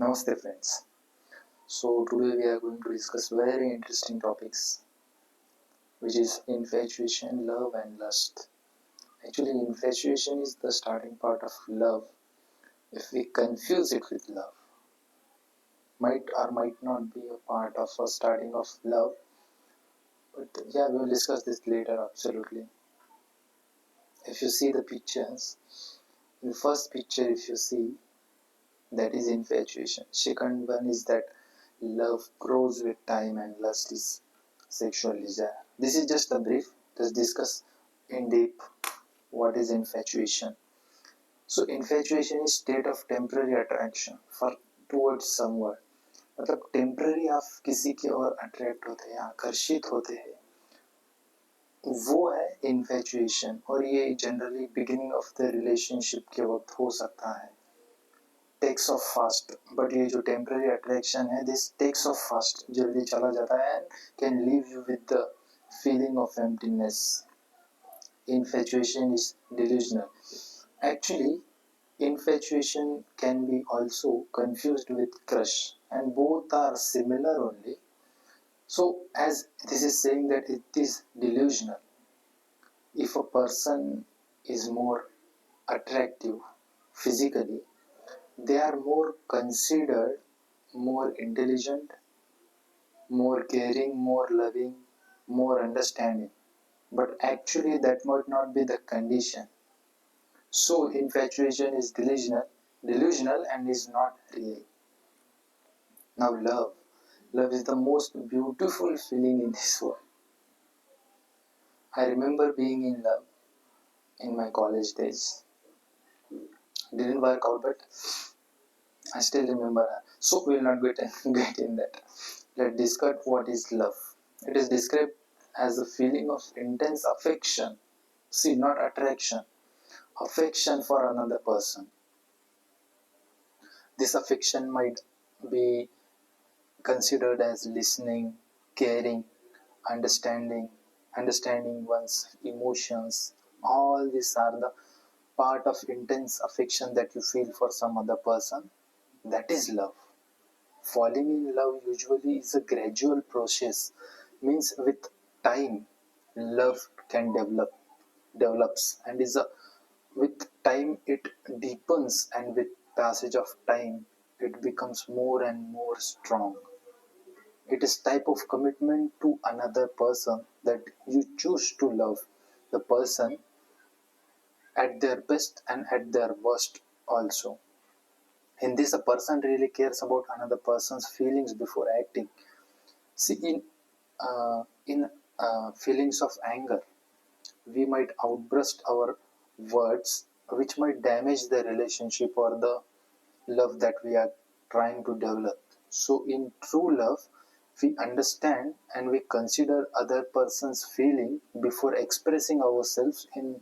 Namaste friends. So today we are going to discuss very interesting topics, which is infatuation, love and lust. Actually, infatuation is the starting part of love. If we confuse it with love, might or might not be a part of a starting of love. But yeah, we will discuss this later absolutely. If you see the pictures, the first picture if you see, that is infatuation. Second one is that love grows with time and lust is sexual desire. This is just a brief. Let's discuss in deep what is infatuation. So infatuation is state of temporary attraction for towards someone. मतलब temporary आप किसी की ओर attract होते हैं, आकर्षित होते हैं, वो है इन्फेचुएशन. और ये generally beginning of the relationship के वक्त हो सकता है. टेक्स ऑफ फास्ट, बट ये जो टेम्पररी अट्रैक्शन है, दिस टेक्स ऑफ फास्ट, जल्दी चला जाता है and can leave you with the feeling of emptiness. Infatuation is delusional. Actually, infatuation can be also confused with crush, and both are similar only. So, as this is saying that it is delusional. If a person is more attractive physically, they are more considered, more intelligent, more caring, more loving, more understanding. But actually, that might not be the condition. So, infatuation is delusional and is not real. Now, love. Love is the most beautiful feeling in this world. I remember being in love in my college days. Didn't work out, but I still remember her. So, we'll not get in that. Let's discuss what is love. It is described as a feeling of intense affection. See, not attraction. Affection for another person. This affection might be considered as listening, caring, understanding one's emotions. All these are the part of intense affection that you feel for some other person. That is love. Falling in love usually is a gradual process. Means with time, love can develops, and is a with time it deepens, and with passage of time it becomes more and more strong. It is type of commitment to another person that you choose to love the person at their best and at their worst also. In this, a person really cares about another person's feelings before acting. See, in feelings of anger, we might outburst our words, which might damage the relationship or the love that we are trying to develop. So, in true love, we understand and we consider other person's feeling before expressing ourselves in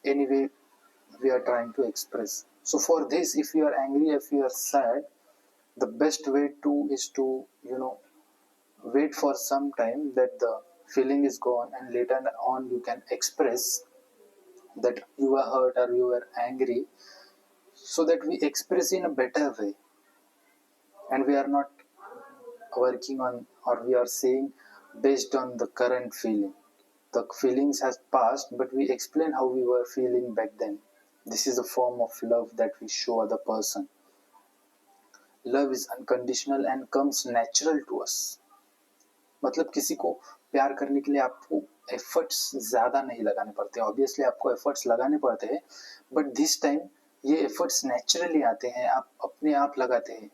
any way we are trying to express. So, for this, if you are angry, if you are sad, the best way to is to wait for some time that the feeling is gone, and later on you can express that you are hurt or you are angry, so that we express in a better way, and we are not working on or we are saying based on the current feeling. The feelings has passed, but we explain how we were feeling back then. This is a form of love that we show other person. Love is unconditional and comes natural to us. मतलब किसी को प्यार करने के लिए आपको efforts ज़्यादा नहीं लगाने पड़ते. ऑब्वियसली आपको एफर्ट्स लगाने पड़ते हैं, बट दिस टाइम ये एफर्ट्स नेचुरली आते हैं, आप अपने आप लगाते हैं.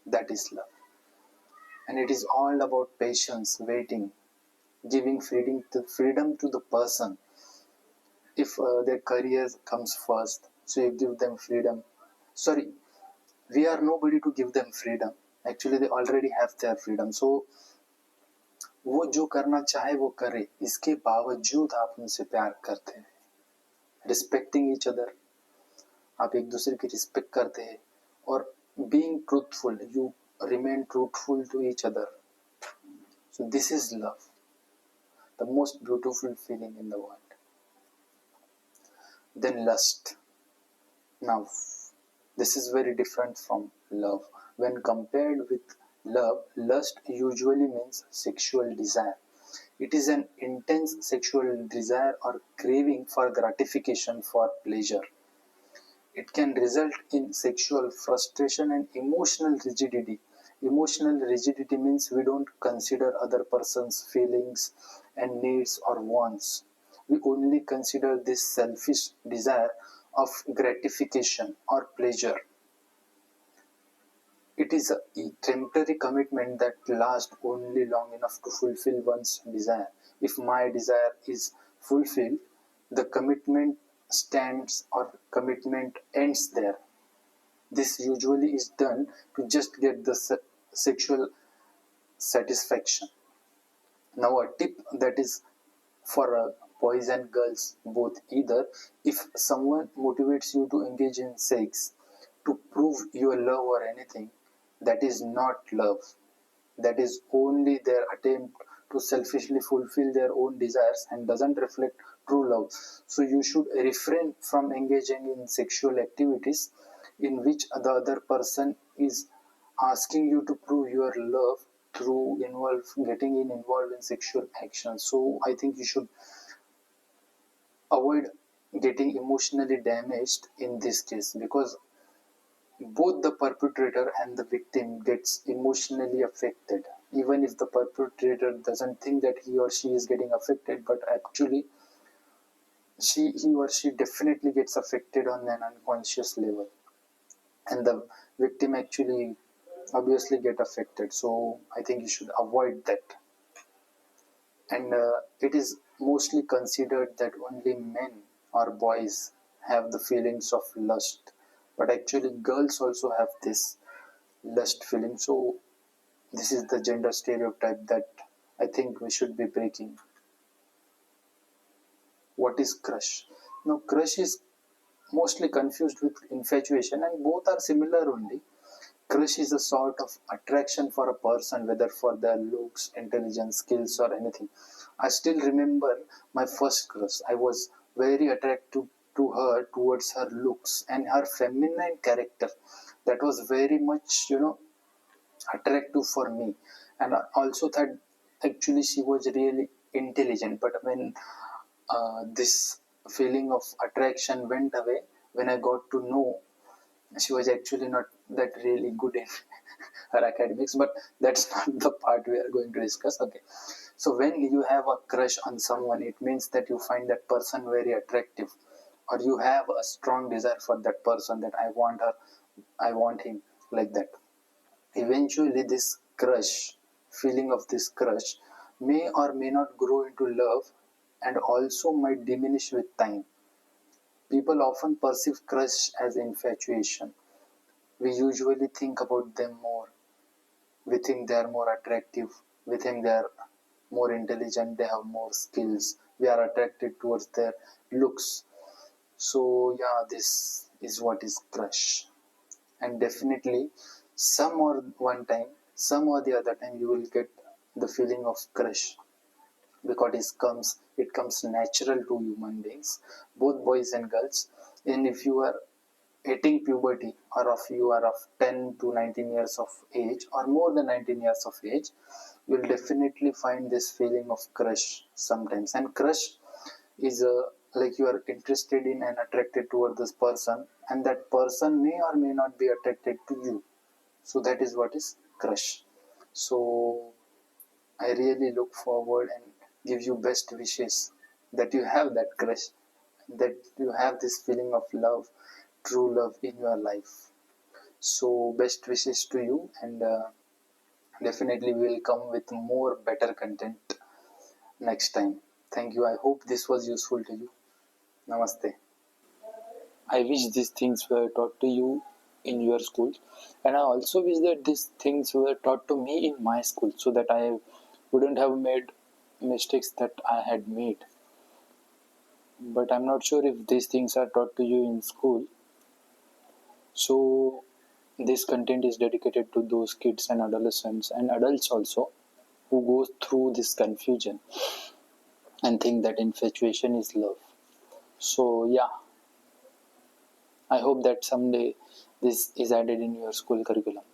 That is love. And it is all about patience, waiting, giving freedom to the person. If their career comes first, so you give them freedom. Sorry, we are nobody to give them freedom. Actually, they already have their freedom. So वो जो करना चाहे वो करे, इसके बावजूद आप उनसे प्यार करते हैं. रिस्पेक्टिंग ईच अदर, आप एक दूसरे की रिस्पेक्ट करते हैं. और being truthful, you remain truthful to each other. So this is love, the most beautiful feeling in the world. Then lust. Now, this is very different from love. When compared with love, lust usually means sexual desire. It is an intense sexual desire or craving for gratification, for pleasure. It can result in sexual frustration and emotional rigidity. Emotional rigidity means we don't consider other person's feelings and needs or wants. We only consider this selfish desire of gratification or pleasure. It is a temporary commitment that lasts only long enough to fulfill one's desire. If my desire is fulfilled, the commitment stands or commitment ends there. This usually is done to just get the sexual satisfaction. Now, a tip that is for boys and girls both, either: if someone motivates you to engage in sex to prove your love or anything, that is not love. That is only their attempt to selfishly fulfill their own desires and doesn't reflect true love. So you should refrain from engaging in sexual activities in which the other person is asking you to prove your love through getting involved in sexual action. So I think you should avoid getting emotionally damaged in this case, because both the perpetrator and the victim gets emotionally affected, even if the perpetrator doesn't think that he or she is getting affected, but actually he or she definitely gets affected on an unconscious level, and the victim actually obviously get affected. So I think you should avoid that. And it is mostly considered that only men or boys have the feelings of lust, but actually girls also have this lust feeling. So this is the gender stereotype that I think we should be breaking. What is crush? Now, crush is mostly confused with infatuation, and both are similar only. Crush is a sort of attraction for a person, whether for their looks, intelligence, skills, or anything. I still remember my first crush. I was very attracted to her towards her looks and her feminine character. That was very much, attractive for me. And I also thought actually she was really intelligent. But when this feeling of attraction went away, when I got to know she was actually not that really good in her academics, but that's not the part we are going to discuss. Okay, so when you have a crush on someone, it means that you find that person very attractive, or you have a strong desire for that person, that I want her, I want him, like that. Eventually this crush, feeling of this crush, may or may not grow into love, and also might diminish with time. People often perceive crush as infatuation. We usually think about them more. We think they are more attractive. We think they are more intelligent. They have more skills. We are attracted towards their looks. So yeah, this is what is crush. And definitely, some or one time, some or the other time, you will get the feeling of crush, because it comes natural to human beings, both boys and girls. And if you are hitting puberty, or if you are of 10 to 19 years of age, or more than 19 years of age, you will definitely find this feeling of crush sometimes. And crush is like you are interested in and attracted toward this person, and that person may or may not be attracted to you. So that is what is crush. So I really look forward and give you best wishes that you have that crush, that you have this feeling of love, true love in your life. So best wishes to you, and definitely we will come with more better content next time. Thank you. I hope this was useful to you. Namaste. I wish these things were taught to you in your school, and I also wish that these things were taught to me in my school, so that I wouldn't have made mistakes that I had made. But I'm not sure if these things are taught to you in school. So this content is dedicated to those kids and adolescents and adults also, who go through this confusion and think that infatuation is love. So yeah, I hope that someday this is added in your school curriculum.